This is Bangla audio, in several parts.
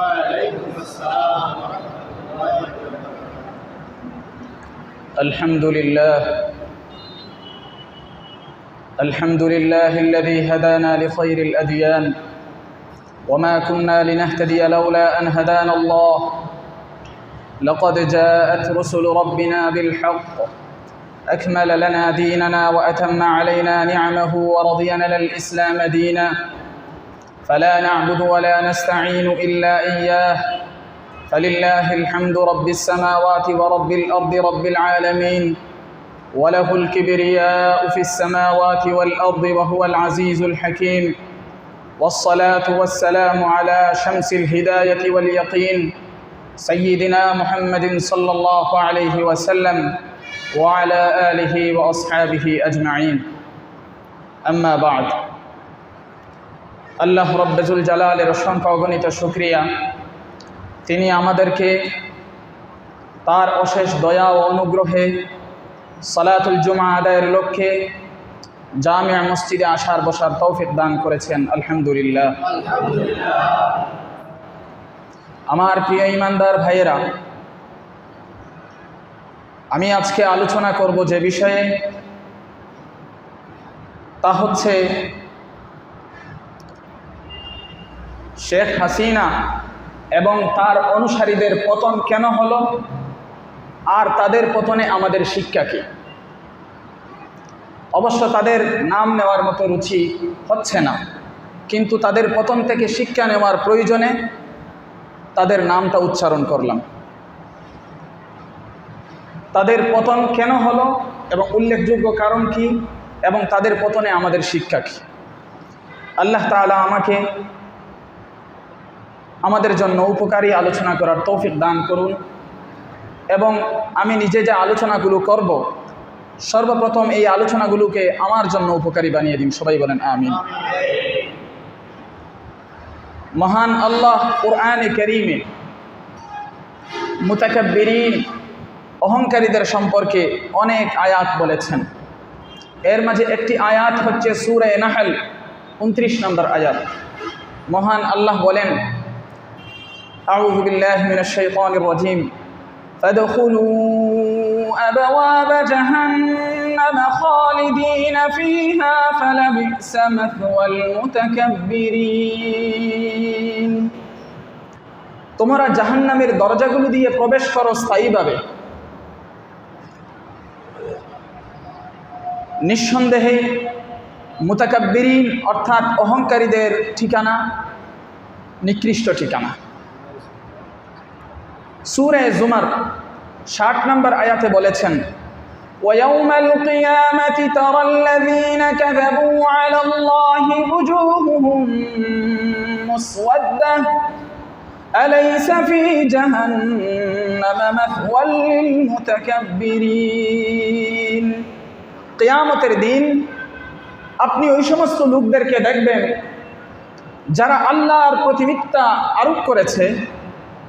وعليكم السلام ورحمة الله وبركاته. الحمد لله الذي هدانا لخير الأديان وما كنا لنهتدي لولا أن هدانا الله لقد جاءت رسل ربنا بالحق أكمل لنا ديننا وأتم علينا نعمه ورضي لنا الإسلام دينا فلا نعبد ولا نستعين إلا إياه فلله الحمد رب السماوات ورب الأرض رب العالمين وله الكبرياء في السماوات والأرض وهو العزيز الحكيم والصلاة والسلام على شمس الهداية واليقين سيدنا محمد صلى الله عليه وسلم وعلى آله وأصحابه أجمعين أما بعد আল্লাহ রব্বুল জালালের অসংখ্য অগণিত শুকরিয়া, তিনি আমাদেরকে তার অশেষ দয়া ও অনুগ্রহে সালাতুল জুমা আদায়ের লক্ষ্যে জামিয়া মসজিদে আসার বসার তৌফিক দান করেছেন। আলহামদুলিল্লাহ। আমার প্রিয় ঈমানদার ভাইয়েরা, আমি আজকে আলোচনা করব যে বিষয়ে, তা হচ্ছে শেখ হাসিনা এবং তার অনুসারীদের পতন কেন হলো, আর তাদের পতনে আমাদের শিক্ষা কী। অবশ্য তাদের নাম নেওয়ার মতো রুচি হচ্ছে না, কিন্তু তাদের পতন থেকে শিক্ষা নেওয়ার প্রয়োজনে তাদের নামটা উচ্চারণ করলাম। তাদের পতন কেন হলো এবং উল্লেখযোগ্য কারণ কি, এবং তাদের পতনে আমাদের শিক্ষা কী। আল্লাহ তাআলা আমাকে আমাদের জন্য উপকারী আলোচনা করার তৌফিক দান করুন, এবং আমি নিজে যে আলোচনাগুলো করব, সর্বপ্রথম এই আলোচনাগুলোকে আমার জন্য উপকারী বানিয়ে দিন। সবাই বলেন আমিন। মহান আল্লাহ কুরআনে কারীমে মুতাকাব্বিরিন, অহংকারীদের সম্পর্কে অনেক আয়াত বলেছেন। এর মাঝে একটি আয়াত হচ্ছে সূরা নাহল 29 নম্বর আয়াত। মহান আল্লাহ বলেন, আউযু বিল্লাহি মিনাশ শাইতানির রাজীম, ফাদখুলু আবওয়াব জাহান্নাম খালিদিনা ফিহা ফালাবি'সা মাথওয়াল মুতাকাব্বিরিন। তোমরা জাহান্নামের দরজাগুলো দিয়ে প্রবেশ করো স্থায়ীভাবে, নিঃসন্দেহে মুতাকাব্বিরিন অর্থাৎ অহংকারীদের ঠিকানা নিকৃষ্ট ঠিকানা। সূরা জুমার 60 নম্বর আয়াতে বলেছেন, ওয়ায়াউমাল কিয়ামাতি তারাল্লাযীনা কাযাবু আলাল্লাহি ওয়ুজুহুহুম মুসওয়াদ্দাহ আলাইসা ফী জাহান্নামা মাথওয়াল লিল মুতাকাব্বিরিন। কিয়ামতের দিন আপনি ওই সমস্ত লোকদেরকে দেখবেন যারা আল্লাহর প্রতি মিথ্যা আরোপ করেছে,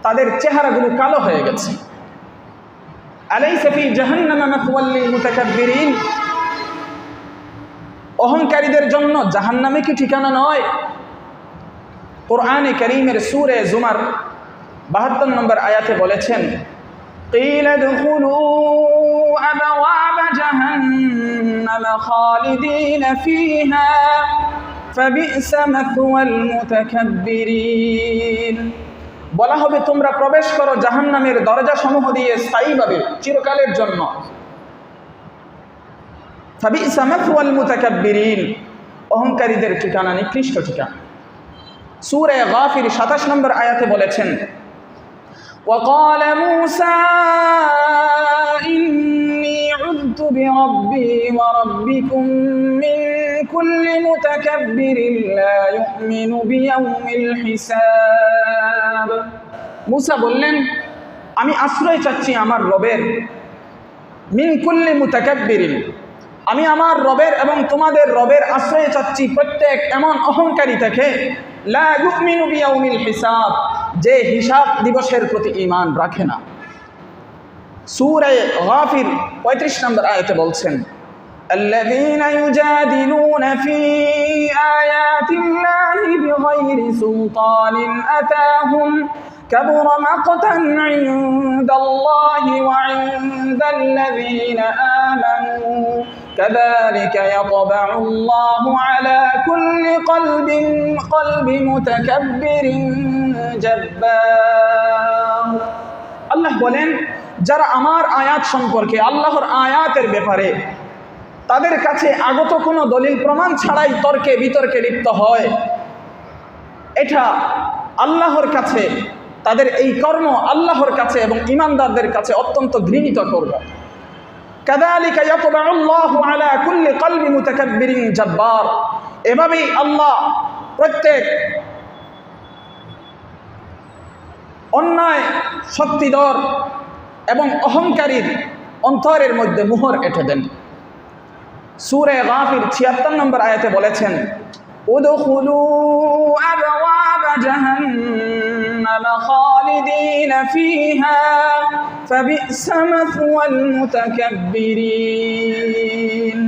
তাদের চেহারাগুলো কালো হয়ে গেছে। আলাইসা ফী জাহান্নামা মাথওয়াল লিল মুতাকাব্বিরিন, অহংকারীদের জন্য জাহান্নামে কি ঠিকানা নয়? কোরআনে কারীমের সূরা জুমার 72 নম্বর আয়াতে বলেছেন, কিলা দুখুলু আবওয়াব জাহান্নাম খালিদিনা ফিহা ফাবি'সা মাথওয়াল মুতাকাব্বিরিন। বলা হবে, তোমরা প্রবেশ করো জাহান্নামের দরজাসমূহ দিয়ে স্থায়ীভাবে, চিরকালের জন্য। ফাবি'সা মাথওয়াল মুতাকাব্বিরিন, অহংকারীদের ঠিকানা নিকৃষ্ট ঠিকানা। সূরা গাফির 27 নম্বর আয়াতে বলেছেন, ওয়াকালা মূসা ইন্নী উযতু বিরাব্বি ওয়া রাব্বিকুম মিন কুল্লি মুতাকাব্বিরিন লা ইউমিনু বিয়াউমিল হিসাব। মূসা বললেন, আমি আশ্রয় চাচ্ছি আমার রবের, মিন কুল্লি মুতাকাব্বিরিন, আমি আমার রবের এবং তোমাদের রবের আশ্রয় চাচ্ছি প্রত্যেক এমন অহংকারী থেকে, লা ইউমিনু বিয়াউমিল হিসাব, যে হিসাব দিবসের প্রতি ঈমান রাখে না। সূরা গাফির 35 নম্বর আয়াতে বলছেন, الذين يجادلون في آيات الله بغير سلطان أتاهم كبر مقتا عند الله وعند الذين آمنوا كذلك يطبع الله على كل قلب متكبر جبار আল্লাহ বলেন যারা আমার আয়াত সম্পর্কে আল্লাহর আয়াতের ব্যাপারে তাদের কাছে আগত কোনো দলিল প্রমাণ ছাড়াই তর্কে বিতর্কে লিপ্ত হয়, এটা আল্লাহর কাছে তাদের এই কর্ম আল্লাহর কাছে এবং ঈমানদারদের কাছে অত্যন্ত ঘৃণিত কর্ম। কাযালিকা ইয়াতবাউল্লাহু আলা কুল্লি কলবি মুতাকাব্বিরিন জাব্বার, এভাবেই আল্লাহ প্রত্যেক অন্যায় শক্তিধর এবং অহংকারীর অন্তরের মধ্যে মোহর এঁটে দেন। সূরা গাফির ৭৬ নম্বর আয়াতে বলেছেন, উদখুলু আবওয়াব জাহান্নাম খালিদিন ফিহা ফাবি'সা মাসওয়াল মুতাকাব্বিরিন,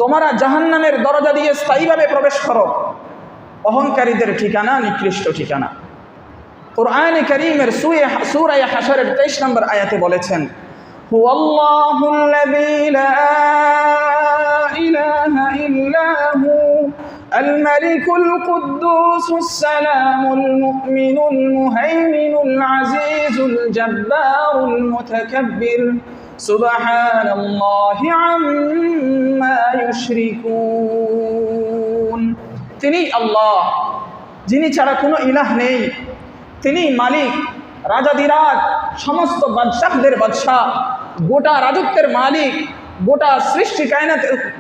তোমরা জাহান্নামের দরজা দিয়ে স্থায়ীভাবে প্রবেশ করো, অহংকারীদের ঠিকানা নিকৃষ্ট ঠিকানা। কুরআনে কারীমের সূরা হাশরের ২৩ নম্বর আয়াতে বলেছেন, হুয়াল্লাহুল্লাযী লা ইলাহা ইল্লা হু আল-মালিকুল কুদ্দুসুস সালামুল মুমিনুল মুহাইমিনুল আজিজুল জাব্বারুল মুতাকাব্বির সুবহানাল্লাহি আম্মা ইউশরিকুন। তিনি আল্লাহ, যিনি ছাড়া কোনো ইলাহ নেই, তিনি মালিক, রাজাদিরাজ, সমস্ত বাদশাহদের বাদশাহ, গোটা রাজত্বের মালিক,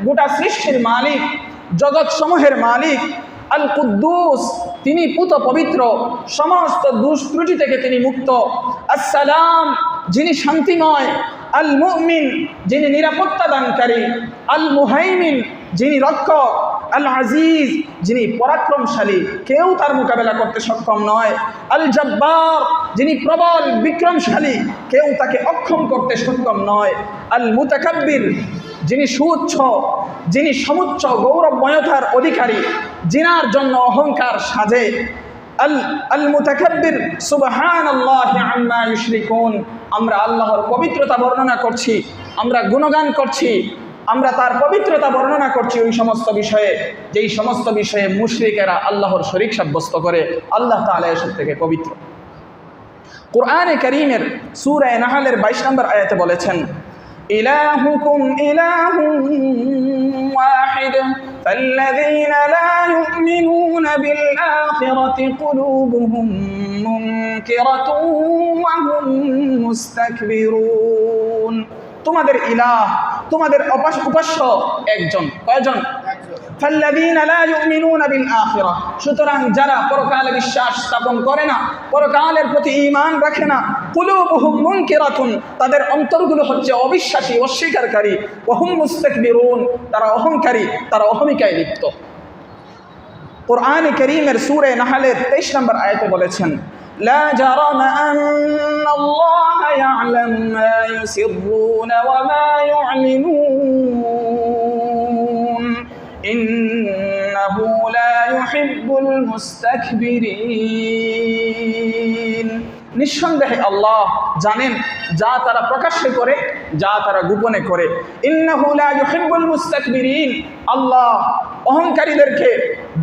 গোটা সৃষ্টির মালিক, জগৎ সমূহের মালিক। আল কুদ্দুস, তিনি পুত পবিত্র, সমস্ত দুষ্ত্রুটি থেকে তিনি মুক্ত। আসসালাম, যিনি শান্তিময়। আল মুমিন, যিনি নিরাপত্তা দানকারী। আল মুহাইমিন, যিনি রক্ষক। আল আজিজ, যিনি পরাক্রমশালী, কেউ তার মোকাবেলা করতে সক্ষম নয়। আল জব্বার, যিনি প্রবল বিক্রমশালী, কেউ তাকে অক্ষম করতে সক্ষম নয়। আল মুতাকাব্বির, যিনি সুউচ্চ, যিনি সমুচ্চ গৌরবময়তার অধিকারী, যিনার জন্য অহংকার সাজে। আল মুতাকাব্বির সুবহানাল্লাহি আম্মা ইউশরিকুন। আমরা আল্লাহর পবিত্রতা বর্ণনা করছি, আমরা গুণগান করছি, আমরা তার পবিত্রতা বর্ণনা করছি ওই সমস্ত বিষয়ে যেই সমস্ত বিষয়ে মুশরিকেরা আল্লাহর শরীক সাব্যস্ত করে। আল্লাহ তাআলা এসব থেকে পবিত্র। কুরআনে কারীমের সূরা নাহলের ২২ নম্বর আয়াতে বলেছেন, ইলাহুকুম ইলাহুন ওয়াহিদ ফাল্লাযীনা লা ইউমিনুনা বিল আখিরাতি কুলুবুহুম মুনকিরাতুন ওয়া হুম মুস্তাকবিরুন। তোমাদের ইলাহ, তোমাদের উপাস্য একজন। কয়জন? ফাল্লাযীনা লা ইউমিনুনা বিল আখিরাহ, সুতরাং যারা পরকালে বিশ্বাস স্থাপন করে না, পরকালের প্রতি ঈমান রাখে না, কুলুবুহুম মুনকিরাতুন, তাদের অন্তরগুলো হচ্ছে অবিশ্বাসী, অস্বীকারী। ওয়া হুম মুস্তাকবিরুন, তারা অহংকারী, তারা অহমিকায় লিপ্ত। কুরআনে কারীমের সূরা নাহলের ২৩ নম্বর আয়াতে বলেছেন, لا جرم أن الله يعلم ما يسرون وما يعلنون إنه لا يحب المستكبرين। নিঃসন্দেহে আল্লাহ জানেন যা তারা প্রকাশ্যে করে, যা তারা গোপনে করে। ইন্নাহু লা ইউহিব্বুল মুস্তাকবিরিন, আল্লাহ অহংকারীদেরকে,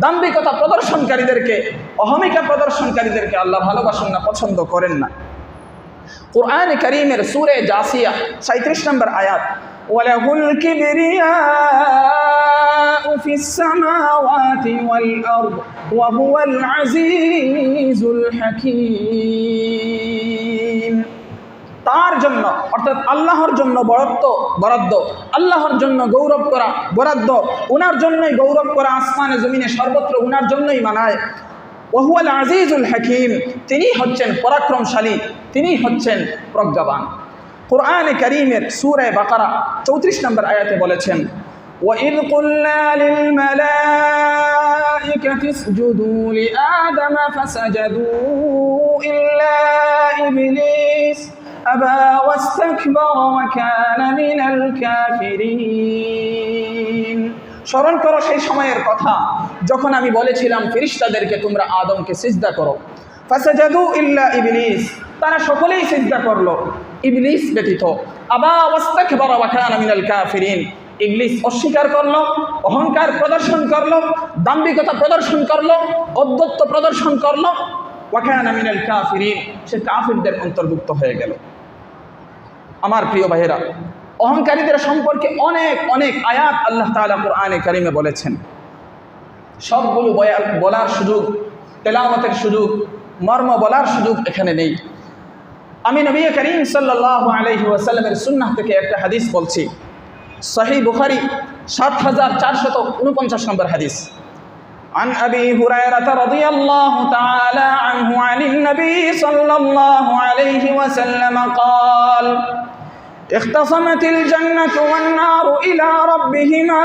দাম্ভিকতা প্রদর্শনকারীদেরকে, অহমিকা প্রদর্শনকারীদেরকে আল্লাহ ভালোবাসেন না, পছন্দ করেন না। কুরআনে কারীমের সূরা জাসিয়া ৩৭ নম্বর আয়াত, ওয়ালাহুল কিবরিয়াউ ফিস সামাওয়াতি ওয়াল আরদ ওয়া হুয়াল আজিজুল হাকীম। তার জন্য অর্থাৎ আল্লাহর জন্য বরাদ্দ, আল্লাহর জন্য গৌরব করা বরাদ্দ, উনার জন্যই গৌরব করা, আসমানে জমিনে সর্বত্র উনার জন্যই মানায়। ওয়া হুয়াল আজিজুল হাকীম, তিনি হচ্ছেন পরাক্রমশালী, তিনি হচ্ছেন প্রজ্ঞাবান। কুরআনে কারীমের সূরা বাকারা ৩৪ নম্বর আয়াতে বলেছেন, وَإِذْ قُلْنَا لِلْمَلَائِكَةِ اسْجُدُوا لِآدَمَ فَسَجَدُوا إِلَّا إِبْلِيسَ أَبَى وَاسْتَكْبَرَ واستكبر وكان من الكافرين স্মরণ করো সেই সময়ের কথা যখন আমি বলেছিলাম ফেরেশতাদেরকে তোমরা আদমকে সিজদা করো, ফাসাজাদু ইল্লা ইবলিস, তারা সকলেই সিজদা করলো ইবলিস ব্যতীত। আবা ওয়াস্তাকবারা ওয়া কানা মিনাল কাফিরিন, ইবলিস অস্বীকার করলো, অহংকার প্রদর্শন করলো, দাম্ভিকতা প্রদর্শন করলো, অধ্যত্ব প্রদর্শন করলো। ওয়া কানা মিনাল কাফিরিন, সে কাফিরদের অন্তর্ভুক্ত হয়ে গেল। আমার প্রিয় ভাইয়েরা, অহংকারীদের সম্পর্কে অনেক অনেক আয়াত আল্লাহ তাআলা কোরআনে কারিমে বলেছেন। সবগুলো বলার সুযোগ, তেলাওয়াতের সুযোগ, মর্ম বলার সুযোগ এখানে নেই। আমি নবী করিম সাল্লাল্লাহু আলাইহি ওয়াসাল্লামের সুন্নাহ থেকে একটা হাদিস বলছি, সহিহ বুখারী ৭৪৪৪ নম্বর হাদিস। عن أبي هريرة رضي الله تعالى عنه عن النبي صلى الله عليه وسلم قال: اختصمت الجنة والنار إلى ربهما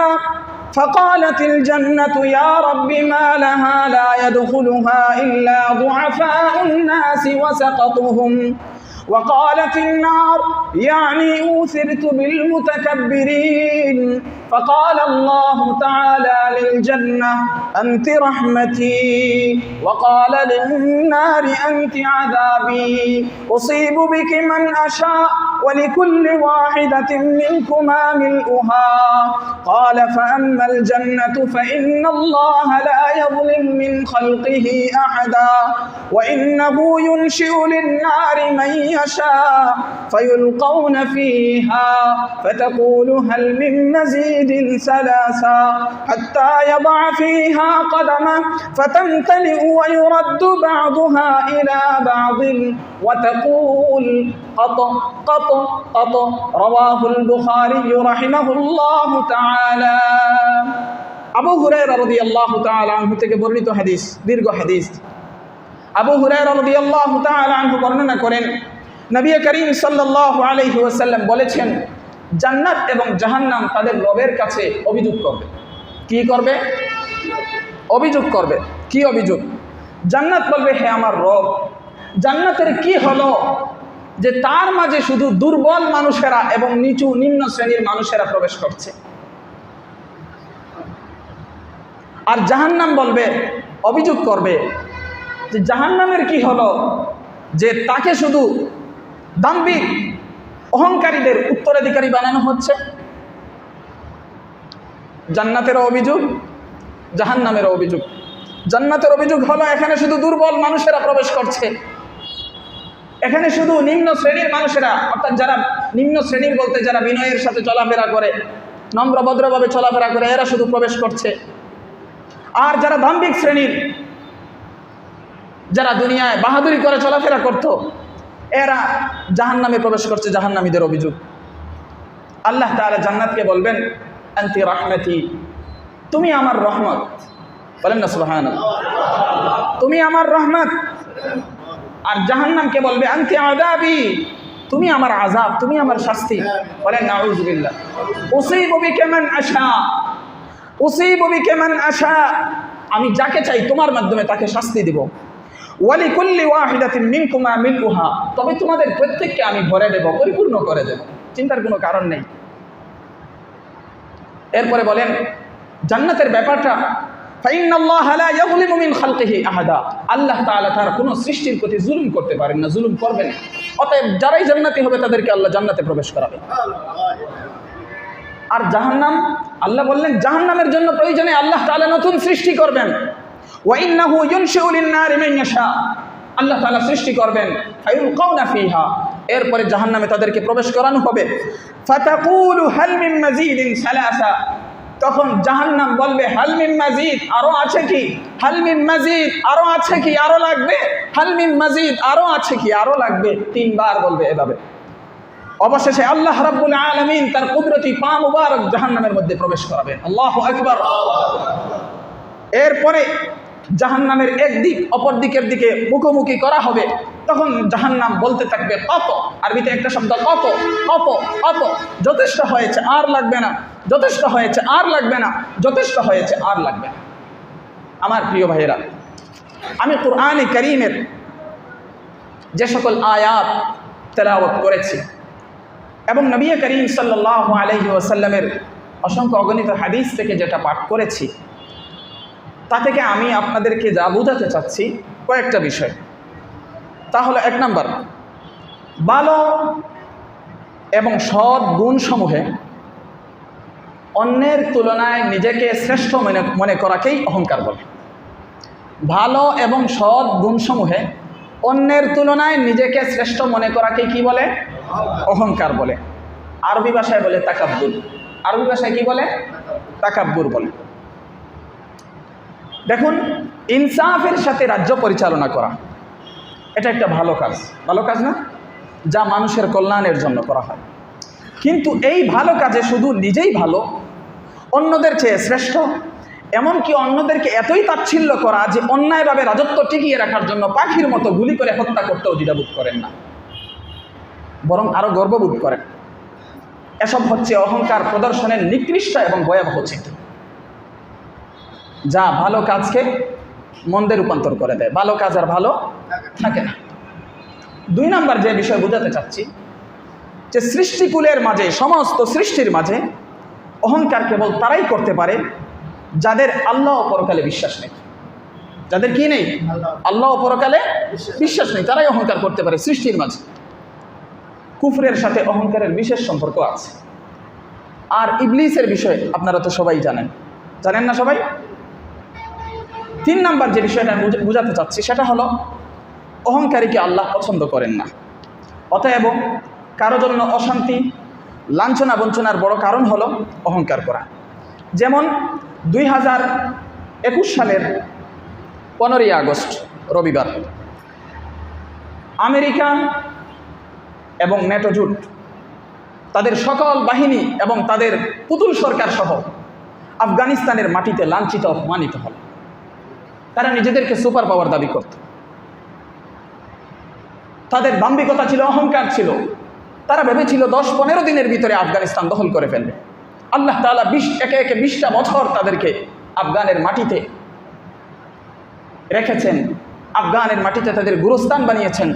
فقالت الجنة يا رب ما لها لا يدخلها إلا ضعفاء الناس وسقطهم، وقالت النار يعني أوثرت بالمتكبرين، فقال الله تعالى للجنة أنت رحمتي، وقال للنار أنت عذابي، أصيب بك من أشاء ولكل واحدة منكما ملؤها، قال فأما الجنة فإن الله لا يظلم من خلقه أحدا، وإنه ينشئ للنار من يشاء فيلقون فيها فتقول هل من مزيد ثلاثا حتى يضع فيها قدمه فتمتلئ ويرد بعضها إلى بعض وتقول قط قط قط، رواه البخاري رحمه الله تعالى। আবু হুরায়রা রাদিয়াল্লাহু তাআলা আনহু থেকে বর্ণিত হাদিস, দীর্ঘ হাদিস। আবু হুরায়রা রাদিয়াল্লাহু তাআলা আনহু বর্ণনা করেন, নবী করিম সাল্লাল্লাহু আলাইহি ওয়াসাল্লাম বলেছেন, জান্নাত এবং জাহান্নাম তাদের রবের কাছে অভিযোগ করবে। কি করবে? অভিযোগ করবে। কি অভিযোগ? জান্নাত বলবে, হে আমার রব, জান্নাতের কি হলো যে তার মাঝে শুধু দুর্বল মানুষেরা এবং নিম্ন শ্রেণীর মানুষেরা প্রবেশ করছে। আর জাহান্নাম বলবে, অভিযোগ করবে যে জাহান্নামের কি হলো যে তাকে শুধু দাম্ভিক অহংকারীদের উত্তরাধিকারী বানানো হচ্ছে। জান্নাতেরও অভিযোগ, জাহান্নামেরও অভিযোগ। জান্নাতের অভিযোগ হলো এখানে শুধু দুর্বল মানুষেরা প্রবেশ করছে, এখানে শুধু নিম্ন শ্রেণীর মানুষেরা, অর্থাৎ যারা নিম্ন শ্রেণীর বলতে যারা বিনয়ের সাথে চলাফেরা করে, নম্র ভদ্রভাবে চলাফেরা করে, এরা শুধু প্রবেশ করছে। আর যারা দাম্ভিক শ্রেণীর, যারা দুনিয়ায় বাহাদুরি করে চলাফেরা করত, এরা জাহান্নামে প্রবেশ করছে। জাহান্নামীদের অভিযোগ। আল্লাহ তাআলা জান্নাতকে বলবেন, আনতি রাহমাতি, তুমি আমার রহমত। বলেন না সুবহানাল্লাহ, তুমি আমার রহমত। আর জাহান্নামকে বলবে, আনতি আযাবি, তুমি আমার আযাব, তুমি আমার শাস্তি। বলেন নাউযুবিল্লাহ। উসীবু বিকা মান আশা, উসীবু বিকা মান আশা, আমি যাকে চাই তোমার মাধ্যমে তাকে শাস্তি দেব। ওয়ালিকুল্লি ওয়াহিদাতিন মিনকুমা মিলউহা, তবে তোমাদের প্রত্যেককে আমি ভরে দেব, পরিপূর্ণ করে দেব, চিন্তার কোনো কারণ নেই। এরপরে বলেন জান্নাতের ব্যাপারটা, ফাইন্নাল্লাহা লা ইয়াযলিমু মিন খালকিহি আহাদা, আল্লাহ তাআলা তার কোনো সৃষ্টির প্রতি জুলুম করতে পারেন না, জুলুম করবেন। অতএব যারাই জান্নাতি হবে তাদেরকে আল্লাহ জান্নাতে প্রবেশ করাবে। আর জাহান্নাম, আল্লাহ বললেন জাহান্নামের জন্য প্রয়োজনে আল্লাহ তাআলা নতুন সৃষ্টি করবেন। ওয়াইন্নাহু ইউনশিউ লিন-নারি মান ইয়াশা, আল্লাহ তাআলা সৃষ্টি করবেন। ফায়ুলকাউনা ফিহা, এরপরে জাহান্নামে তাদেরকে প্রবেশ করানো হবে। ফাতাকুলু হাল মিন মাজিদিন সালাসা, তখন জাহান্নাম বলবে হাল মিন মাজিদ, আরো আছে কি? হাল মিন মাজিদ, আরো আছে কি? আরো লাগবে? হাল মিন মাজিদ, আরো আছে কি? আরো লাগবে। 3 বার বলবে এভাবে। অবশেষে আল্লাহ রাব্বুল আলামিন তার কুদরতি পা মুবারক জাহান্নামের মধ্যে প্রবেশ করাবেন। আল্লাহু আকবার। এরপরে জাহান্নামের একদিক অপর দিকের দিকে মুখোমুখি করা হবে। তখন জাহান্নাম বলতে থাকবে কত, আরবিতে একটা শব্দ কত, কত, কত, যথেষ্ট হয়েছে, আর লাগবে না, যথেষ্ট হয়েছে, আর লাগবে না, যথেষ্ট হয়েছে, আর লাগবে না। আমার প্রিয় ভাইয়েরা, আমি কুরআনে কারীমের যে সকল আয়াত তেলাওয়াত করেছি, এবং নবী করিম সাল্লাল্লাহু আলাইহি ওয়াসাল্লামের অসংখ্য অগণিত হাদিস থেকে যেটা পাঠ করেছি, তা থেকে আমি আপনাদেরকে যা বোঝাতে চাচ্ছি কয়েকটা বিষয়। তা হলো, 1 নাম্বার, ভালো এবং সৎ গুণসমূহে অন্যের তুলনায় নিজেকে শ্রেষ্ঠ মনে করাকেই অহংকার বলে। ভালো এবং সৎ গুণসমূহে অন্যের তুলনায় নিজেকে শ্রেষ্ঠ মনে করাকেই কি বলে? অহংকার বলে। আরবি ভাষায় বলে তাকাব্বুর। আরবি ভাষায় কি বলে? তাকাব্বুর বলে। দেখুন, ইনসাফের সাথে রাজ্য পরিচালনা করা এটা একটা ভালো কাজ। ভালো কাজ না? যা মানুষের কল্যাণের জন্য করা হয়। কিন্তু এই ভালো কাজে শুধু নিজেই ভালো, অন্যদের চেয়ে শ্রেষ্ঠ, এমনকি অন্যদেরকে এতই তাচ্ছিল্য করা যে অন্যায়ভাবে রাজত্ব টিকিয়ে রাখার জন্য পাখির মতো গুলি করে হত্যা করতেও দ্বিধাবোধ করেন না, বরং আরো গর্ববোধ করেন। এসব হচ্ছে অহংকার প্রদর্শনের নিকৃষ্ট এবং ভয়াবহ চিত্র, যা ভালো কাজকে মন্দে রূপান্তর করে দেয়। ভালো কাজ আর ভালো থাকে না। 2 নাম্বার যে বিষয় বোঝাতে চাচ্ছি, যে সৃষ্টিকুলের মাঝে, সমস্ত সৃষ্টির মাঝে অহংকার কেবল তারাই করতে পারে যাদের আল্লাহ ও পরকালে বিশ্বাস নেই। যাদের কি নেই? আল্লাহ ও পরকালে বিশ্বাস নেই, তারাই অহংকার করতে পারে সৃষ্টির মাঝে। কুফরের সাথে অহংকারের বিশেষ সম্পর্ক আছে। আর ইবলিসের বিষয়ে আপনারা তো সবাই জানেন, জানেন না সবাই? 3 নাম্বার যে বিষয়টা বোঝাতে চাচ্ছি সেটা হলো, অহংকারীকে আল্লাহ পছন্দ করেন না। অতএব কারো জন্য অশান্তি, লাঞ্ছনা বঞ্চনার বড় কারণ হলো অহংকার করা। যেমন 2021 সালের 15ই আগস্ট রবিবার আমেরিকা এবং নেটো জোট তাদের সকল বাহিনী এবং তাদের পুতুল সরকার সহ আফগানিস্তানের মাটিতে লাঞ্ছিত, অপমানিত হল। তারা নিজেদেরকে সুপার পাওয়ার দাবি করত। তাদের দাম্ভিকতা ছিল, অহংকার ছিল। তারা ভেবেছিল 10-15 দিনের ভিতরে আফগানিস্তান দখল করে ফেলবে। আল্লাহ তাআলা একে একে 20টা বছর তাদেরকে আফগানের মাটিতে রেখেছেন, আফগানের মাটিতে তাদের গুরুস্থান বানিয়েছেন।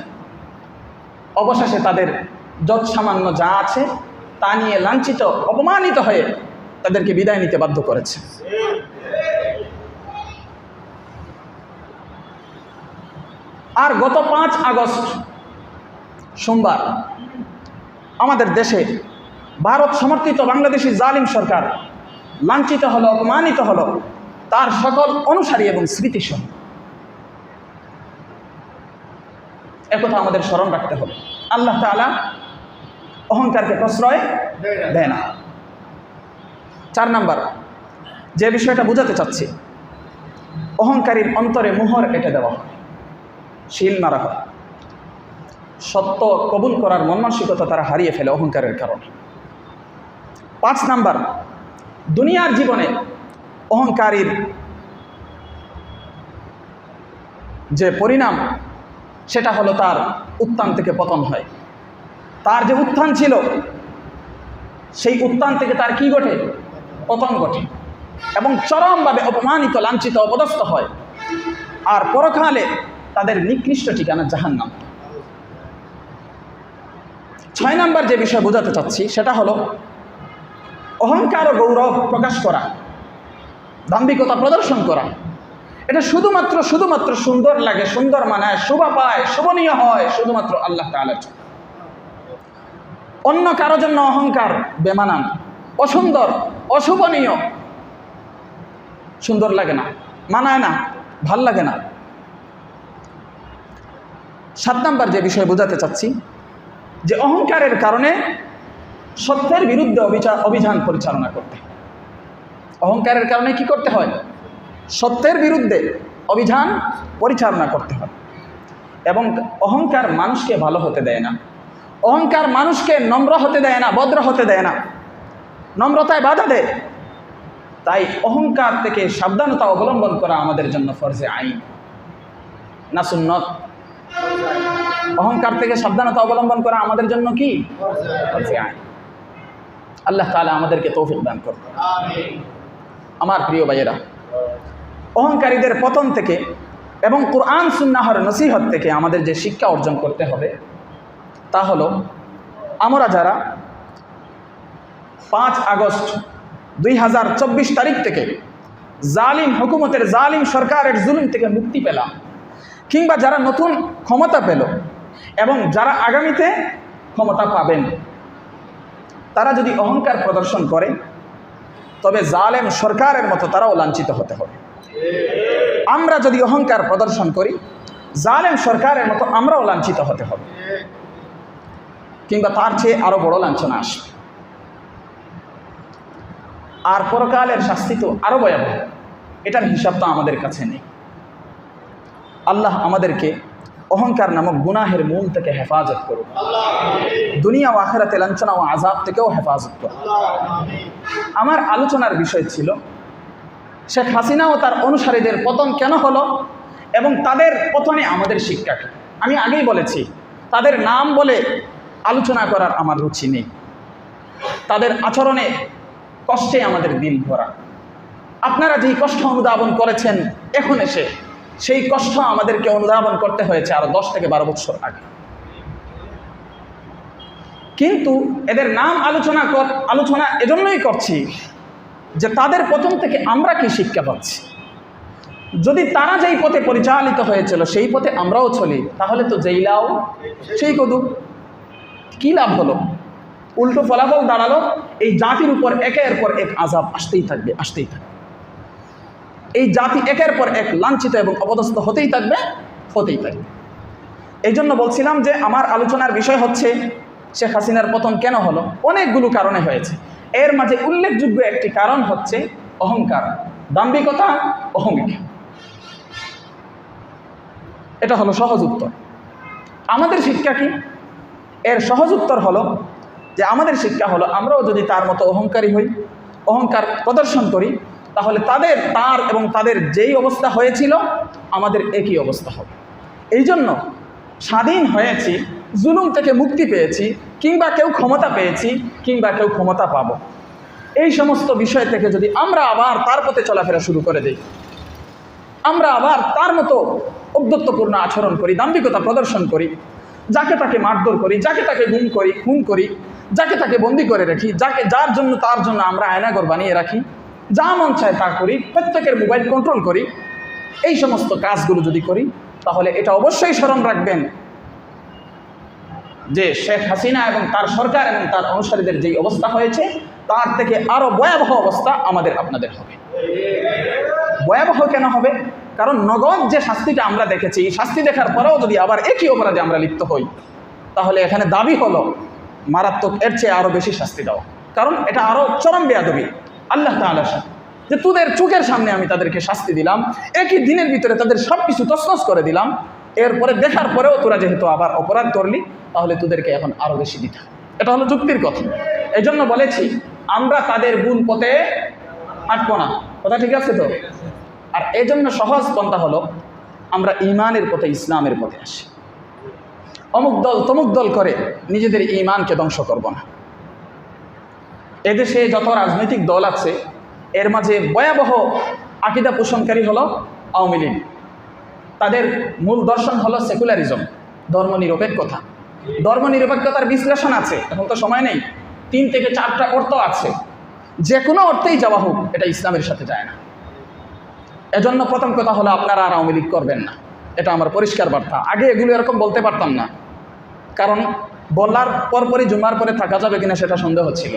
অবশেষে তাদের যত সামান্য যা আছে তা নিয়ে লাঞ্ছিত, অপমানিত হয়ে তাদেরকে বিদায় নিতে বাধ্য করেছে। আর গত 5 আগস্ট সোমবার আমাদের দেশে ভারত সমর্থিত বাংলাদেশি জালিম সরকার লাঞ্ছিত হলো, অপমানিত হলো তার সকল অনুসারী এবং স্মৃতিসহ। একথা আমাদের স্মরণ রাখতে হবে। আল্লাহ তাআলা অহংকারকে প্রশ্রয় দেয় না। 4 নাম্বার যে বিষয়টা বোঝাতে চাচ্ছি, অহংকারীর অন্তরে মোহর এঁটে দেওয়া হয়, শিল মারা হয়। সত্য কবুল করার মন মানসিকতা তারা হারিয়ে ফেলে অহংকারের কারণে। 5 নাম্বার, দুনিয়ার জীবনে অহংকারীর যে পরিণাম সেটা হলো তার উত্থান থেকে পতন হয়। তার যে উত্থান ছিল সেই উত্থান থেকে তার কি ঘটে? পতন ঘটে এবং চরমভাবে অপমানিত, লাঞ্ছিত, অপদস্থ হয়। আর পরকালে তাদের নিকৃষ্ট ঠিকানা জাহান্নাম। 6 নাম্বার যে বিষয় বোঝাতে চাচ্ছি সেটা হলো, অহংকার ও গৌরব প্রকাশ করা, দাম্ভিকতা প্রদর্শন করা, এটা শুধুমাত্র সুন্দর লাগে, সুন্দর মানায়, শোভা পায়, শোভনীয় হয় শুধুমাত্র আল্লাহ তাআলার জন্য। অন্য কারো জন্য অহংকার বেমানান, অসুন্দর, অশোভনীয়, সুন্দর লাগে না, মানায় না, ভাল লাগে না। 7 নাম্বার যে বিষয় বোঝাতে চাচ্ছি, যে অহংকারের কারণে সত্যের বিরুদ্ধে অভিযান পরিচালনা করতে হয়। অহংকারের কারণে কি করতে হয়? সত্যের বিরুদ্ধে অভিযান পরিচালনা করতে হয়। এবং অহংকার মানুষকে ভালো হতে দেয় না। অহংকার মানুষকে নম্র হতে দেয় না, ভদ্র হতে দেয় না, নম্রতায় বাধা দেয়। তাই অহংকার থেকে সাবধানতা অবলম্বন করা আমাদের জন্য ফরজে আইন, না সুন্নত? অহংকার থেকে সাবধানতা অবলম্বন করা আমাদের জন্য কি? ফরজে আইন। আল্লাহ তাআলা আমাদেরকে তৌফিক দান করুন। আমার প্রিয় ভাইয়েরা, অহংকারীদের পতন থেকে এবং কুরআন সুন্নাহর নসিহত থেকে আমাদের যে শিক্ষা অর্জন করতে হবে তা হলো, আমরা যারা 5 আগস্ট 2024 তারিখ থেকে জালিম হুকুমতের, জালিম সরকারের জুলুম থেকে মুক্তি পেলাম, কিংবা যারা নতুন ক্ষমতা পেল এবং যারা আগামীতে ক্ষমতা পাবেন, তারা যদি অহংকার প্রদর্শন করে তবে জালেম সরকারের মতো তারাও লাঞ্ছিত হতে হবে। আমরা যদি অহংকার প্রদর্শন করি জালেম সরকারের মতো আমরাও লাঞ্ছিত হতে হবে, কিংবা তার চেয়ে আরো বড় লাঞ্ছনা আসবে। আর পরকালের শাস্তি তো আরো ভয়াবহ, এটার হিসাব তো আমাদের কাছে নেই। আল্লাহ আমাদেরকে অহংকার নামক গুনাহের মূল থেকে হেফাজত করুন, দুনিয়া ও আখিরাতে লাঞ্ছনা ও আযাব থেকেও হেফাজত করুন। আমার আলোচনার বিষয় ছিল শেখ হাসিনা ও তার অনুসারীদের পতন কেন হলো এবং তাদের পতনে আমাদের শিক্ষা কি। আমি আগেই বলেছি তাদের নাম বলে আলোচনা করার আমার রুচি নেই, তাদের আচরণে কষ্টে আমাদের দিন ভরা। আপনারা যেই কষ্ট অনুধাবন করেছেন এখন এসে, সেই কষ্ট আমাদেরকে অনুধাবন করতে হয়েছে আরো 10 থেকে 12 বছর আগে। কিন্তু এদের নাম আলোচনা এজন্যই করছি যে তাদের পতন থেকে আমরা কি শিক্ষা পাচ্ছি। যদি তারা যেই পথে পরিচালিত হয়েছিল সেই পথে আমরাও চলি, তাহলে তো যেই লাও সেই কদু, কি লাভ হলো? উল্টো ফলাফল দাঁড়ালো এই জাতির উপর একের পর এক আযাব আসতেই থাকবে। এই জাতি একের পর এক লাঞ্ছিত এবং অপদস্থ হতেই থাকবে। এই জন্য বলছিলাম যে আমার আলোচনার বিষয় হচ্ছে শেখ হাসিনার পতন কেন হলো। অনেকগুলো কারণে হয়েছে, এর মাঝে উল্লেখযোগ্য একটি কারণ হচ্ছে অহংকার, দাম্ভিকতা, অহমিকা। এটা হলো সহজ উত্তর। আমাদের শিক্ষা কি? এর সহজ উত্তর হলো যে আমাদের শিক্ষা হলো আমরাও যদি তার মতো অহংকারী হই, অহংকার প্রদর্শন করি, তাহলে তার এবং তাদের যেই অবস্থা হয়েছিল আমাদের একই অবস্থা হবে। এই জন্য স্বাধীন হয়েছি, জুলুম থেকে মুক্তি পেয়েছি, কিংবা কেউ ক্ষমতা পেয়েছি, কিংবা কেউ ক্ষমতা পাবো, এই সমস্ত বিষয় থেকে যদি আমরা আবার তার পথে চলাফেরা শুরু করে দিই, আমরা আবার তার মতো ঔদ্ধত্যপূর্ণ আচরণ করি, দাম্ভিকতা প্রদর্শন করি, যাকে তাকে মারধর করি, যাকে তাকে খুন করি, যাকে তাকে বন্দি করে রাখি, যার জন্য তার জন্য আমরা আয়নাঘর বানিয়ে রাখি, যা মন চায় তা করি, প্রত্যেকের মোবাইল কন্ট্রোল করি, এই সমস্ত কাজগুলো যদি করি, তাহলে এটা অবশ্যই স্মরণ রাখবেন যে শেখ হাসিনা এবং তার সরকার এবং তার অনুসারীদের যেই অবস্থা হয়েছে তার থেকে আরো ভয়াবহ অবস্থা আমাদের আপনাদের হবে। ভয়াবহ কেন হবে? কারণ নগদ যে শাস্তিটা আমরা দেখেছি, শাস্তি দেখার পরেও যদি আবার একই অপরাধে আমরা লিপ্ত হই, তাহলে এখানে দাবি হলো মারাত্মক, এর চেয়ে আরো বেশি শাস্তি দেওয়া। কারণ এটা আরো চরম বেয়াদবি আল্লাহ তাআলার সাথে, যে তোদের চোখের সামনে আমি তাদেরকে শাস্তি দিলাম, একই দিনের ভিতরে তাদের সব কিছু তছনছ করে দিলাম, এরপরে দেখার পরেও তোরা যেহেতু আবার অপরাধ করলি, তাহলে তোদেরকে এখন আরো বেশি দিতে হবে। এটা হলো যুক্তির কথা। এই জন্য বলেছি আমরা তাদের ভুল পথে হাঁটবো না, কথা ঠিক আছে তো? আর এই জন্য সহজ পন্থা হলো আমরা ঈমানের পথে, ইসলামের পথে আসি। অমুক দল তমুক দল করে নিজেদের ঈমানকে ধ্বংস করব না। এদেশে যত রাজনৈতিক দল আছে এর মাঝে ভয়াবহ আকীদা পোষণকারী হলো আওয়ামী লীগ। তাদের মূল দর্শন হলো সেকুলারিজম, ধর্মনিরপেক্ষতা। ধর্মনিরপেক্ষতার বিশ্লেষণ আছে, এখন তো সময় নেই, 3 থেকে 4টা অর্থ আছে। যে কোনো অর্থেই যাওয়া হোক, এটা ইসলামের সাথে যায় না। এজন্য প্রথম কথা হলো আপনারা আর আওয়ামী লীগ করবেন না, এটা আমার পরিষ্কার বার্তা। আগে এগুলো এরকম বলতে পারতাম না, কারণ বলার পরপরই জুমার পরে থাকা যাবে কিনা সেটা সন্দেহ ছিল।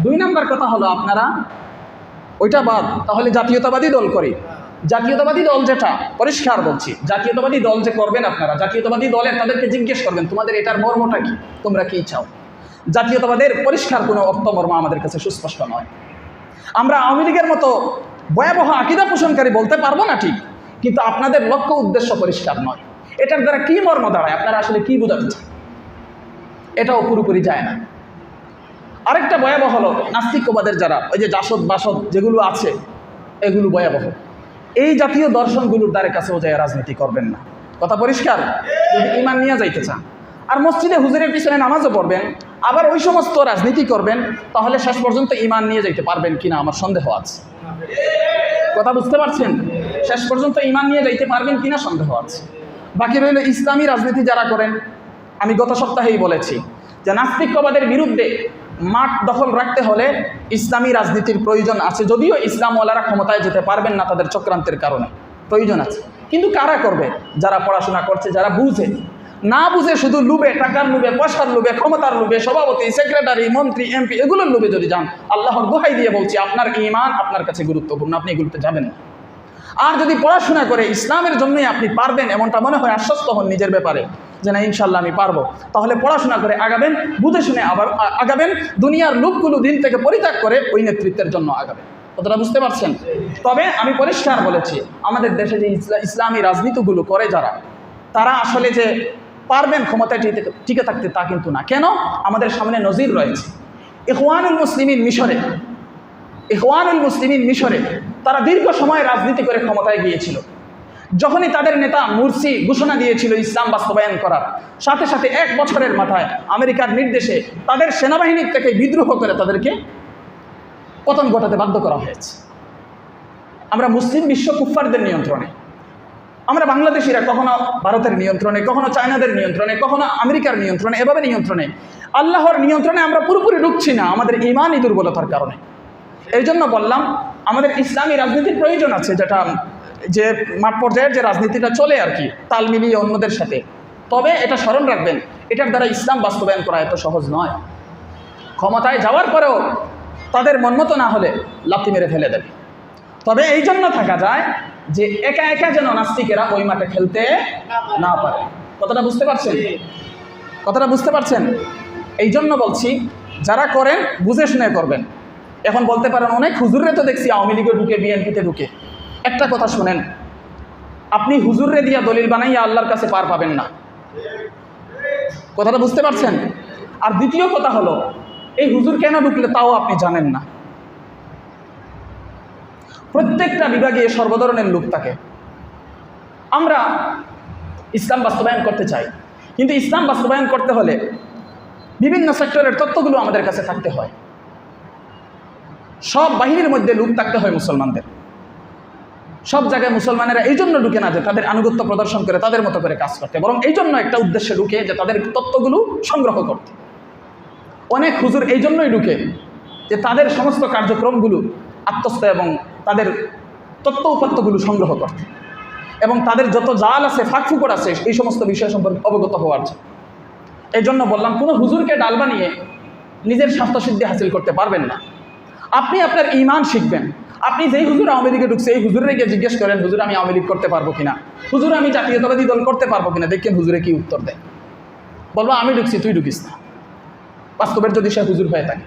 2 নম্বর কথা হলো আপনারা ওইটা বাদ, তাহলে জাতীয়তাবাদী দল করি। জাতীয়তাবাদী দল যেটা, পরিষ্কার বলছি, জাতীয়তাবাদী দল যে করবেন আপনারা, জাতীয়তাবাদী দলের তাদেরকে জিজ্ঞেস করবেন তোমাদের এটার মর্মটা কি, তোমরা কি চাও। জাতীয়তাবাদের পরিষ্কার কোনো অর্থমর্ম আমাদের কাছে সুস্পষ্ট নয়। আমরা আওয়ামী লীগের মতো ভয়াবহ আকীদা পোষণকারী বলতে পারবো না ঠিক, কিন্তু আপনাদের লক্ষ্য উদ্দেশ্য পরিষ্কার নয়। এটার দ্বারা কি মর্ম দাঁড়ায়, আপনারা আসলে কি বোঝাতে চান, এটাও পুরোপুরি যায় না। আরেকটা ভয়াবহ হলো নাস্তিকবাদের যারা, ওই যে জাসদ বাসদ যেগুলো আছে, এগুলো ভয়াবহ। এই জাতীয় দর্শনগুলোর দ্বারে কাছেও যায় রাজনীতি করবেন না, কথা পরিষ্কার। যদি ঈমান নিয়ে যাইতে চান আর মসজিদে হুজুরের পিছনে নামাজও পড়বেন, আবার ওই সমস্ত রাজনীতি করবেন, তাহলে শেষ পর্যন্ত ঈমান নিয়ে যাইতে পারবেন কিনা আমার সন্দেহ আছে। কথা বুঝতে পারছেন? শেষ পর্যন্ত ঈমান নিয়ে যাইতে পারবেন কিনা সন্দেহ আছে। বাকি রইল ইসলামী রাজনীতি যারা করেন, আমি গত সপ্তাহেই বলেছি যে নাস্তিক্যবাদের বিরুদ্ধে মাঠ দখল রাখতে হলে ইসলামী রাজনীতির প্রয়োজন আছে, যদিও ইসলামওয়ালারা ক্ষমতায় যেতে পারবেন না তাদের চক্রান্তের কারণে, প্রয়োজন আছে। কিন্তু কারা করবে? যারা পড়াশোনা করছে, যারা বুঝে। না বুঝে শুধু লুবে, টাকার লুবে, পয়সার লুবে, ক্ষমতার লুবে, সভাপতি, সেক্রেটারি, মন্ত্রী, এমপি এগুলোর লুবে যদি যান, আল্লাহর দোহাই দিয়ে বলছি আপনার ঈমান আপনার কাছে গুরুত্বপূর্ণ, আপনি এগুলোতে যাবেন না। আর যদি পড়াশোনা করে ইসলামের জন্যই আপনি পারবেন এমনটা মনে হয়, আশ্বস্ত হন নিজের ব্যাপারে যে না ইনশাল্লাহ আমি পারবো, তাহলে পড়াশোনা করে আগাবেন, বুঝে শুনে আবার আগাবেন, দুনিয়ার লোকগুলো দিন থেকে পরিত্যাগ করে ওই নেতৃত্বের জন্য আগাবেন। কতটা বুঝতে পারছেন? তবে আমি পরিষ্কার বলেছি, আমাদের দেশে যে ইসলামী রাজনীতিগুলো করে যারা, তারা আসলে যে পারবেন ক্ষমতায় টিকে থাকতে তা কিন্তু না। কেন? আমাদের সামনে নজির রয়েছে। ইখওয়ানুল মুসলিমিন মিশরে তারা দীর্ঘ সময় রাজনীতি করে ক্ষমতায় গিয়েছিল। যখনই তাদের নেতা মুরসি ঘোষণা দিয়েছিল ইসলাম বাস্তবায়ন করার, সাথে সাথে 1 বছরের মাথায় আমেরিকার নির্দেশে তাদের সেনাবাহিনীর থেকে বিদ্রোহ করে তাদেরকে পতন ঘটাতে বাধ্য করা হয়েছে। আমরা মুসলিম বিশ্ব কুফফারদের নিয়ন্ত্রণে, আমরা বাংলাদেশিরা কখনো ভারতের নিয়ন্ত্রণে, কখনো চায়নাদের নিয়ন্ত্রণে, কখনো আমেরিকার নিয়ন্ত্রণে, এভাবে নিয়ন্ত্রণে, আল্লাহর নিয়ন্ত্রণে আমরা পুরোপুরি ঢুকছি না আমাদের ঈমানি দুর্বলতার কারণে। এই জন্য বললাম আমাদের ইসলামী রাজনীতির প্রয়োজন আছে, যেটা যে মাঠ পর্যায়ের যে রাজনীতিটা চলে আর কি, তাল মিলিয়ে অন্যদের সাথে। তবে এটা স্মরণ রাখবেন, এটার দ্বারা ইসলাম বাস্তবায়ন করা এত সহজ নয়। ক্ষমতায় যাওয়ার পরেও তাদের মনমতো না হলে লাথি মেরে ফেলে দেবে। তবে এই জন্য থাকা যায় যে একা একা যেন নাস্তিকেরা ওই মাঠে খেলতে না পারে। কথাটা বুঝতে পারছেন? এই জন্য বলছি, যারা করেন বুঝে শুনে করবেন। এখন বলতে পারেন অনেক হুজুররে তো দেখছি আওয়ামী লীগে ঢুকে, বিএনপিতে ঢুকে। একটা কথা শুনেন, আপনি হুজুররে দিয়া দলিল বানাইয়া আল্লাহর কাছে পার পাবেন না। কথাটা বুঝতে পারছেন? আর দ্বিতীয় কথা হলো, এই হুজুর কেন ঢুকলে তাও আপনি জানেন না। প্রত্যেকটা বিভাগে সর্বধরনের লোক থাকে। আমরা ইসলাম বাস্তবায়ন করতে চাই, কিন্তু ইসলাম বাস্তবায়ন করতে হলে বিভিন্ন সেক্টরের তত্ত্বগুলো আমাদের কাছে থাকতে হয়। সব বাহিনীর মধ্যে লোক থাকতে হয় মুসলমানদের। সব জায়গায় মুসলমানেরা এই জন্য ঢুকে না যে তাদের আনুগত্য প্রদর্শন করে তাদের মতো করে কাজ করতে, বরং এই জন্য একটা উদ্দেশ্যে ঢুকে যে তাদের তত্ত্বগুলো সংগ্রহ করতে। অনেক হুজুর এই জন্যই ঢুকে যে তাদের সমস্ত কার্যক্রমগুলো আত্মস্থ এবং তাদের তত্ত্ব উপাত্তগুলো সংগ্রহ করতে, এবং তাদের যত জাল আছে, ফাঁকফুকর আছে, এই সমস্ত বিষয় সম্পর্কে অবগত হওয়ার জন্য। এই জন্য বললাম, কোনো হুজুরকে ডাল বানিয়ে নিজের স্বার্থসিদ্ধি হাসিল করতে পারবেন না। আপনি আপনার ঈমান শিখবেন। আপনি যেই হুজুর আওয়ামী লীগে ঢুকছে, এই হুজুরে গিয়ে জিজ্ঞেস করেন, হুজুর আমি আওয়ামী লীগ করতে পারবো কিনা, হুজুর আমি জাতীয়তাবাদী দল করতে পারবো কিনা, দেখেন হুজুরে কি উত্তর দেয়। বলবো আমি ঢুকছি, তুই ঢুকিস না, বাস্তবের যদি সে হুজুর হয়ে থাকে।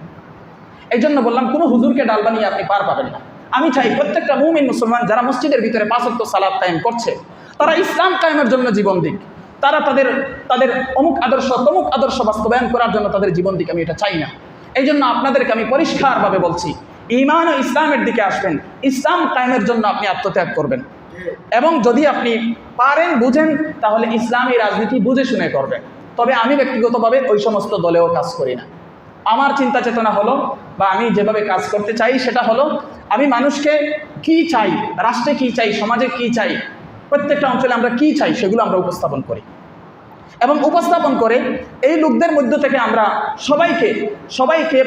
এই জন্য বললাম, কোনো হুজুরকে ডাল বানিয়ে আপনি পার পাবেন না। আমি চাই প্রত্যেকটা মুমিন মুসলমান যারা মসজিদের ভিতরে 5 ওয়াক্ত সালাত কায়েম করছে, তারা ইসলাম কায়েমের জন্য জীবন দিক। তারা তাদের অমুক আদর্শ তমুক আদর্শ বাস্তবায়ন করার জন্য তাদের জীবন দিক, আমি এটা চাই না। এই জন্য আপনাদেরকে আমি পরিষ্কারভাবে বলছি, ঈমান ও ইসলামের দিকে আসবেন, ইসলাম কায়েমের জন্য আপনি আত্মত্যাগ করবেন, এবং যদি আপনি পারেন বুঝেন তাহলে ইসলামী রাজনীতি বুঝে শুনে করবেন। তবে আমি ব্যক্তিগতভাবে ওই সমস্ত দলেও কাজ করি না। আমার চিন্তা চেতনা হলো, বা আমি যেভাবে কাজ করতে চাই সেটা হলো, আমি মানুষকে কি চাই, রাষ্ট্রে কি চাই, সমাজে কি চাই, প্রত্যেকটা অঞ্চলে আমরা কি চাই সেগুলো আমরা উপস্থাপন করি, এবং উপস্থাপন করে এই লোকদের মধ্য থেকে আমরা সবাইকে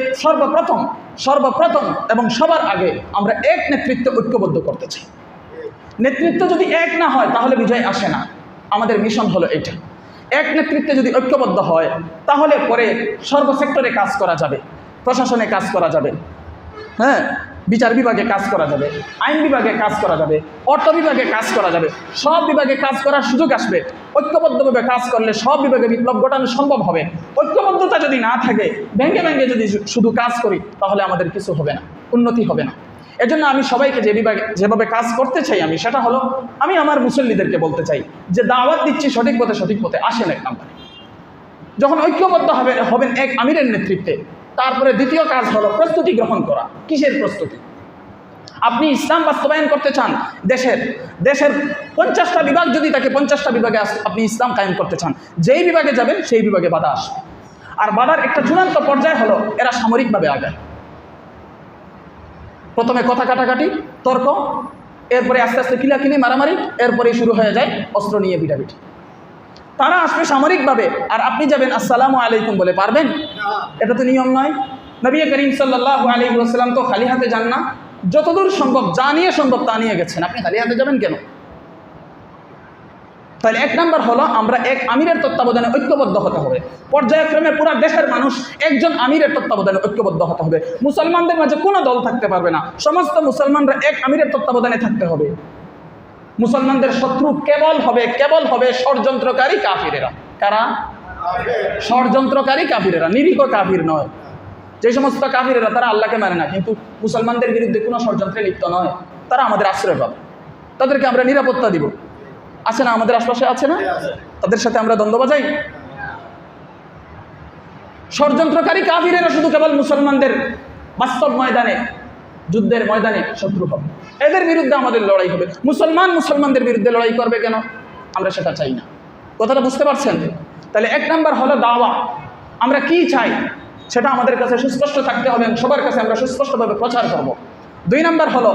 সর্বপ্রথম এবং সবার আগে আমরা এক নেতৃত্বে ঐক্যবদ্ধ করতে চাই। নেতৃত্ব যদি এক না হয় তাহলে বিজয় আসে না। আমাদের মিশন হলো এটা। এক নেতৃত্বে যদি ঐক্যবদ্ধ হয় তাহলে পরে সর্বসেক্টরে কাজ করা যাবে, প্রশাসনে কাজ করা যাবে, হ্যাঁ, বিচার বিভাগে কাজ করা যাবে, আইন বিভাগে কাজ করা যাবে, অর্থ বিভাগে কাজ করা যাবে, সব বিভাগে কাজ করার সুযোগ আসবে। ঐক্যবদ্ধভাবে কাজ করলে সব বিভাগে বিপ্লব ঘটানো সম্ভব হবে। ঐক্যবদ্ধতা যদি না থাকে, ভেঙে ভেঙে যদি শুধু কাজ করি, তাহলে আমাদের কিছু হবে না, উন্নতি হবে না। এজন্য আমি সবাইকে যেভাবে কাজ করতে চাই, আমি সেটা হলো, আমি আমার মুসল্লিদেরকে বলতে চাই যে দাওয়াত দিচ্ছি সঠিক পথে আসেন এক নম্বরে। যখন ঐক্যবদ্ধ হবেন এক আমিরের নেতৃত্বে, তারপরে দ্বিতীয় কাজ হলো প্রস্তুতি গ্রহণ করা। কিসের প্রস্তুতি? আপনি ইসলাম বাস্তবায়ন করতে চান, দেশের 50টা বিভাগ যদি থাকে, 50টা বিভাগে আপনি ইসলাম কায়েম করতে চান, যেই বিভাগে যাবেন সেই বিভাগে বাধা আসবে। আর বাধার একটা চূড়ান্ত পর্যায় হলো এরা সামরিকভাবে আগায়। প্রথমে কথা কাটাকাটি, তর্ক, এরপরে আস্তে আস্তে কিলাকিলি, মারামারি, এরপরে শুরু হয়ে যায় অস্ত্র নিয়ে পিটাপিটি। তারা আসবে সামরিকভাবে আর আপনি যাবেন আসসালামু আলাইকুম বলে, পারবেন? এটা তো নিয়ম নয়। নবী করিম সাল্লাল্লাহু আলাইহি ওয়াসাল্লাম তো খালি হাতে যান না, যতদূর সম্ভব যা নিয়ে সম্ভব তা নিয়ে গেছেন। আপনি খালি হাতে যাবেন কেন? তাহলে এক নাম্বার হলো আমরা এক আমিরের তত্ত্বাবধানে ঐক্যবদ্ধ হতে হবে। পর্যায়ক্রমে পুরো দেশের মানুষ একজন আমিরের তত্ত্বাবধানে ঐক্যবদ্ধ হতে হবে। মুসলমানদের মাঝে কোনো দল থাকতে পারবে না, সমস্ত মুসলমানরা এক আমিরের তত্ত্বাবধানে থাকতে হবে। মুসলমানদের শত্রু কেবল হবে ষড়যন্ত্রকারী কাফিরেরা। কারা? ষড়যন্ত্রকারী কাফিরেরা, নিরীহ কাফির নয়। যে সমস্ত কাফিরেরা তারা আল্লাহকে মানে না, কিন্তু মুসলমানদের বিরুদ্ধে কোনো ষড়যন্ত্রে লিপ্ত নয়, তারা আমাদের আশ্রয় পাবে, তাদেরকে আমরা নিরাপত্তা দিব। আছে না আমাদের আশপাশে, আছে না? তাদের সাথে আমরা দ্বন্দ্ব বাজাই। ষড়যন্ত্রকারী কাফিরেরা শুধু কেবল মুসলমানদের বাস্তব ময়দানে, যুদ্ধের ময়দানে শত্রু হবে, এদের বিরুদ্ধে আমাদের লড়াই হবে। মুসলমানদের বিরুদ্ধে লড়াই করবে কেন? আমরা সেটা চাই না। কথাটা বুঝতে পারছেন? তাহলে এক নাম্বার হলো দাওয়া। আমরা কি চাই সেটা আমাদের কাছে সুস্পষ্ট থাকতে হবে, সবার কাছে আমরা সুস্পষ্টভাবে প্রচার করব। 2 নাম্বার হলো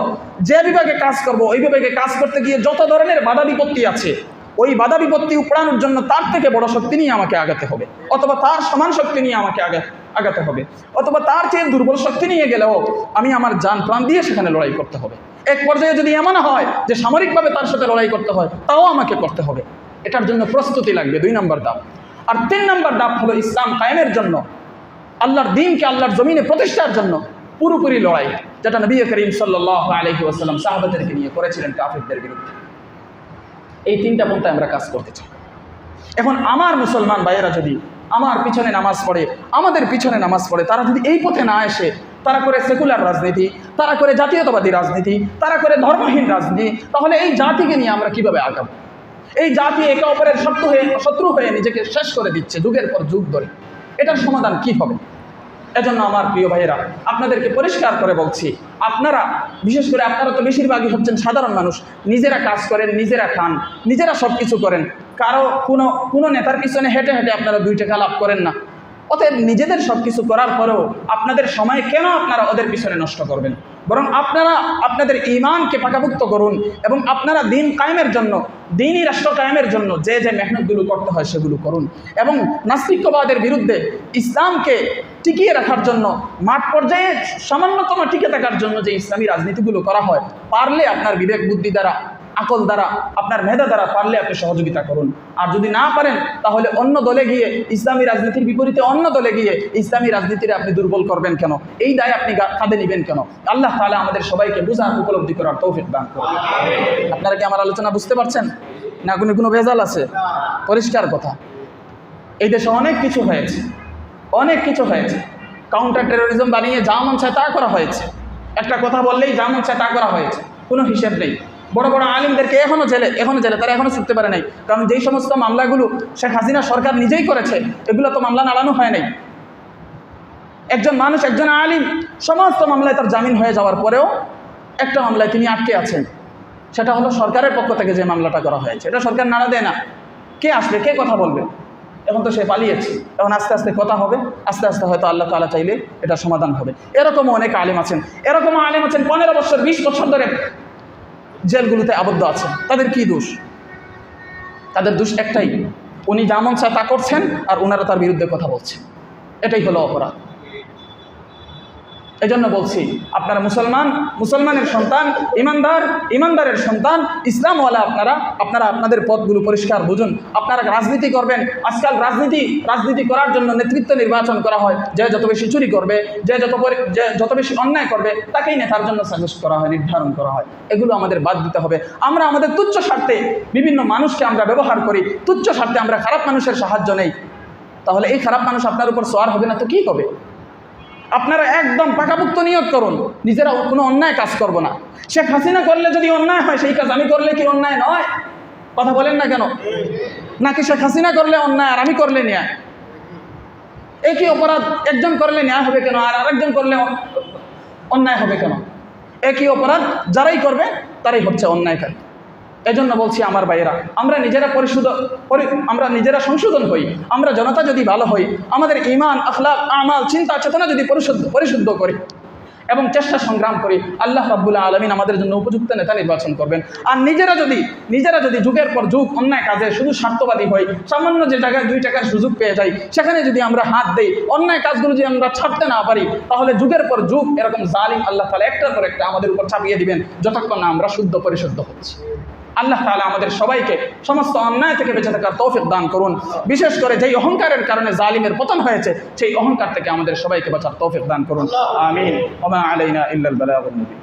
যে বিভাগে কাজ করব ওই বিভাগে কাজ করতে গিয়ে যত ধরনের বাধা বিপত্তি আছে, ওই বাধা বিপত্তি উপড়ানোর জন্য তার থেকে বড় শক্তি নিয়ে আমাকে আগাতে হবে, অথবা তার সমান শক্তি নিয়ে আমাকে আগাতে হবে, অথবা তার চেয়ে দুর্বল শক্তি নিয়ে গেলেও আমি আমার জান প্রাণ দিয়ে সেখানে লড়াই করতে হবে। এক পর্যায়ে যদি এমন হয় যে সামরিকভাবে তার সাথে লড়াই করতে হয়, তাও আমাকে করতে হবে। এটার জন্য প্রস্তুতি লাগবে, 2 নাম্বার ধাপ। আর 3 নাম্বার ধাপ হলো ইসলাম কায়েমের জন্য, আল্লাহর দ্বীনকে আল্লাহর জমিনে প্রতিষ্ঠার জন্য পুরোপুরি লড়াই, যেটা নবী করিম সাল্লাল্লাহু আলাইহি ওয়াসাল্লাম সাহাবাদেরকে নিয়ে করেছিলেন কাফিরদের বিরুদ্ধে। এই 3টা পন্থায় আমরা কাজ করতে চাই। এখন আমার মুসলমান ভাইয়েরা যদি আমার পিছনে নামাজ পড়ে, আমাদের পিছনে নামাজ পড়ে, তারা যদি এই পথে না এসে তারা করে সেকুলার রাজনীতি, তারা করে জাতীয়তাবাদী রাজনীতি, তারা করে ধর্মহীন রাজনীতি, তাহলে এই জাতিকে নিয়ে আমরা কিভাবে আগাবো? এই জাতি একে অপরের শত্রু হয়ে নিজেকে শেষ করে দিচ্ছে যুগের পর যুগ ধরে। এটার সমাধান কি হবে? এজন্য আমার প্রিয় ভাইয়েরা, আপনাদেরকে পরিষ্কার করে বলছি, আপনারা বিশেষ করে আপনারা তো বেশিরভাগই হচ্ছেন সাধারণ মানুষ, নিজেরা কাজ করেন, নিজেরা খান, নিজেরা সব কিছু করেন, কারো কোনো নেতার পিছনে হেঁটে হেঁটে আপনারা 2 টাকা লাভ করেন না। অতএব নিজেদের সব কিছু করার পরেও আপনাদের সময় কেন আপনারা ওদের পিছনে নষ্ট করবেন? বরং আপনারা আপনাদের ঈমানকে পাকাপোক্ত করুন এবং আপনারা দিন কায়েমের জন্য, দিনই রাষ্ট্র কায়েমের জন্য যে যে মেহনতগুলো করতে হয় সেগুলো করুন। এবং নাস্তিক্যবাদের বিরুদ্ধে ইসলামকে টিকিয়ে রাখার জন্য, মাঠ পর্যায়ে সামান্যতম টিকে থাকার জন্য যে ইসলামী রাজনীতিগুলো করা হয়, পারলে আপনার বিবেক বুদ্ধি দ্বারা, আকল দ্বারা, আপনার মেধা দ্বারা পারলে আপনি সহযোগিতা করুন। আর যদি না পারেন তাহলে অন্য দলে গিয়ে, ইসলামী রাজনীতির বিপরীতে অন্য দলে গিয়ে ইসলামী রাজনীতিরে আপনি দুর্বল করবেন কেন? এই দায় আপনি কাঁধে নেবেন কেন? আল্লাহ তাআলা আমাদের সবাইকে বুঝার, উপলব্ধি করার তৌফিক দান করুন। আপনারা কি আমার আলোচনা বুঝতে পারছেন না? কোনো ভেজাল আছে? পরিষ্কার কথা। এই দেশে অনেক কিছু হয়েছে, কাউন্টার টেরোরিজম বানিয়ে যা মন চায় তা করা হয়েছে, একটা কথা বললেই যা মন চায় তা করা হয়েছে, কোনো হিসেব নেই। বড় বড় আলিমদেরকে এখনো জেলে, তারা এখনো ছুটতে পারে নাই, কারণ যেই সমস্ত মামলাগুলো শেখ হাসিনা সরকার নিজেই করেছে, এগুলো তো মামলা নাড়ানো হয় নাই। একজন মানুষ, একজন আলিম সমস্ত মামলায় তার জামিন হয়ে যাওয়ার পরেও একটা মামলায় তিনি আটকে আছেন, সেটা হলো সরকারের পক্ষ থেকে যে মামলাটা করা হয়েছে। এটা সরকার নাড়া দেয় না। কে আসবে, কে কথা বলবে? এখন তো সে পালিয়েছে। এখন আস্তে আস্তে কথা হবে, আস্তে আস্তে হয়তো আল্লাহ তাআলা চাইলে এটা সমাধান হবে। এরকমও অনেক আলিম আছেন, 15 বছর 20 বছর ধরে জেলগুলোতে আবদ্ধ আছেন। তাদের কি দোষ? তাদের দোষ একটাই, উনি যেমন চায় তা করছেন আর ওনারা তার বিরুদ্ধে কথা বলছেন। এটাই হলো অপরাধ। এজন্য বলছি, আপনারা মুসলমানের সন্তান, ইমানদারের সন্তান, ইসলামওয়ালা আপনারা আপনাদের পথগুলো পরিষ্কার বুঝুন। আপনারা রাজনীতি করবেন। আজকাল রাজনীতি করার জন্য নেতৃত্ব নির্বাচন করা হয়। যে যত বেশি চুরি করবে, যে যত বেশি অন্যায় করবে, তাকেই নেতার জন্য সাজেস্ট করা হয়, নির্ধারণ করা হয়। এগুলো আমাদের বাদ দিতে হবে। আমরা আমাদের তুচ্ছ স্বার্থে বিভিন্ন মানুষকে আমরা ব্যবহার করি, তুচ্ছ স্বার্থে আমরা খারাপ মানুষের সাহায্য নেই। তাহলে এই খারাপ মানুষ আপনার উপর সওয়ার হবে না তো কি হবে? আপনারা একদম পাকাপোক্ত নিয়ত করুন, নিজেরা কোনো অন্যায় কাজ করব না। শেখ হাসিনা করলে যদি অন্যায় হয়, সেই কাজ আমি করলে কি অন্যায় নয়? কথা বলেন না কেন? নাকি শেখ হাসিনা করলে অন্যায় আর আমি করলে ন্যায়? একই অপরাধ একজন করলে ন্যায় হবে কেন, আর আরেকজন করলে অন্যায় হবে কেন? একই অপরাধ যারাই করবে তারাই হচ্ছে অন্যায়কারী। এজন্য বলছি আমার ভাইয়েরা, আমরা নিজেরা সংশোধন হই। আমরা জনতা যদি ভালো হই, আমাদের ঈমান, আখলাক, আমাল, চিন্তা চেতনা যদি পরিশুদ্ধ করি, এবং চেষ্টা সংগ্রাম করি, আল্লাহ রাব্বুল আলামিন আমাদের জন্য উপযুক্ত নেতা নির্বাচন করবেন। আর নিজেরা যদি যুগের পর যুগ অন্যায় কাজে শুধু স্বার্থবাদী হই, সামান্য যে জায়গায় 2 টাকার সুযোগ পেয়ে যাই সেখানে যদি আমরা হাত দেই, অন্যায় কাজগুলো যদি আমরা ছাড়তে না পারি, তাহলে যুগের পর যুগ এরকম জালিম আল্লাহ তাআলা একটার পর একটা আমাদের উপর চাপিয়ে দিবেন যতক্ষণ না আমরা শুদ্ধ পরিশুদ্ধ হচ্ছি। আল্লাহ তাআলা আমাদের সবাইকে সমস্ত অন্যায় থেকে বেঁচে থাকার তৌফিক দান করুন। বিশেষ করে যেই অহংকারের কারণে জালিমের পতন হয়েছে সেই অহংকার থেকে আমাদের সবাইকে বাঁচার তৌফিক দান করুন। আমিন। ওয়া মা আলাইনা ইল্লাল বালাগুল মুবিন।